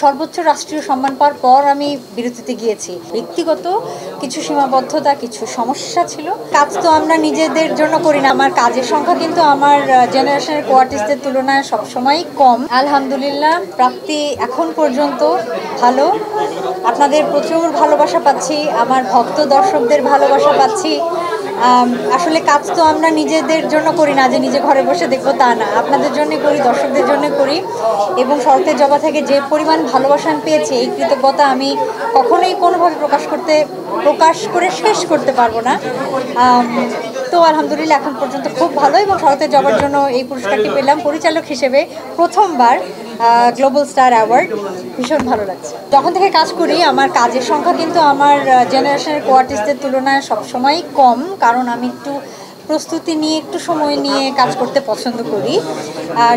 সর্বোচ্চ রাষ্ট্রীয় সম্মান পাওয়ার পর আমি বিরতিতে গিয়েছি। ব্যক্তিগত কিছু সীমাবদ্ধতা, কিছু সমস্যা ছিল। কাজ তো আমরা নিজেদের জন্য করি না। আমার কাজের সংখ্যা কিন্তু আমার জেনারেশনের কোয়ার্টিস্টদের তুলনায় সবসময়ই কম। আলহামদুলিল্লাহ, প্রাপ্তি এখন পর্যন্ত ভালো। আপনাদের প্রচুর ভালোবাসা পাচ্ছি, আমার ভক্ত দর্শকদের ভালোবাসা পাচ্ছি। আসলে কাজ তো আমরা নিজেদের জন্য করি না, যে নিজে ঘরে বসে দেখবো তা না। আপনাদের জন্য করি, দর্শকদের জন্য করি। এবং শরতের জবা থেকে যে পরিমাণ ভালোবাসা আমি পেয়েছি, এই কৃতজ্ঞতা আমি কখনোই কোনোভাবে প্রকাশ করে শেষ করতে পারবো না। তো আলহামদুলিল্লাহ এখন পর্যন্ত খুব ভালো, এবং শরতের জবার জন্য এই পুরস্কারটি পেলাম পরিচালক হিসেবে প্রথমবার, গ্লোবাল স্টার অ্যাওয়ার্ড। ভীষণ ভালো লাগছে। যখন থেকে কাজ করি আমার কাজের সংখ্যা কিন্তু আমার জেনারেশনের কোয়ার্টিস্টদের তুলনায় সবসময়ই কম, কারণ আমি একটু প্রস্তুতি নিয়ে, একটু সময় নিয়ে কাজ করতে পছন্দ করি।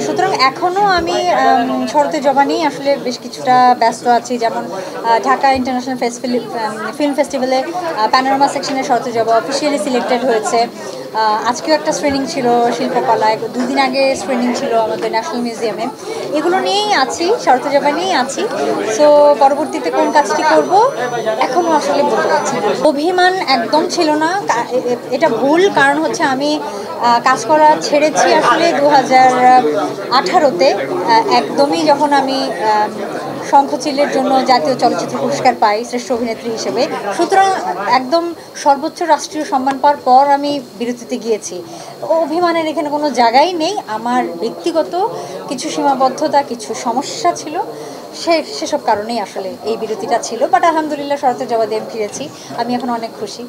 সুতরাং এখনও আমি শরতের জবা নিয়েই আসলে বেশ কিছুটা ব্যস্ত আছি। যেমন ঢাকা ইন্টারন্যাশনাল ফিল্ম ফেস্টিভ্যালে প্যানোরামা সেকশনে শরতের জবা অফিসিয়ালি সিলেক্টেড হয়েছে। আজকেও একটা স্ক্রিনিং ছিল শিল্পকলায়, 2 দিন আগে স্ক্রিনিং ছিল আমাদের ন্যাশনাল মিউজিয়ামে। এগুলো নিয়েই আছি, শরতের জবা নিয়েই আছি। সো পরবর্তীতে কোন কাজটি করব এখনও আসলে বলতে পারছি না। অভিমান একদম ছিল না, এটা ভুল। কারণ হচ্ছে আমি কাজ করা ছেড়েছি আসলে 2018-তে, একদমই যখন আমি শঙ্খচিলের জন্য জাতীয় চলচ্চিত্র পুরস্কার পাই শ্রেষ্ঠ অভিনেত্রী হিসেবে। সুতরাং একদম সর্বোচ্চ রাষ্ট্রীয় সম্মান পাওয়ার পর আমি বিরতিতে গিয়েছি। অভিমানের এখানে কোনো জায়গাই নেই। আমার ব্যক্তিগত কিছু সীমাবদ্ধতা, কিছু সমস্যা ছিল, সেসব কারণেই আসলে এই বিরতিটা ছিল। বাট আলহামদুলিল্লাহ শরতের জবা দিয়ে ফিরেছি, আমি এখন অনেক খুশি।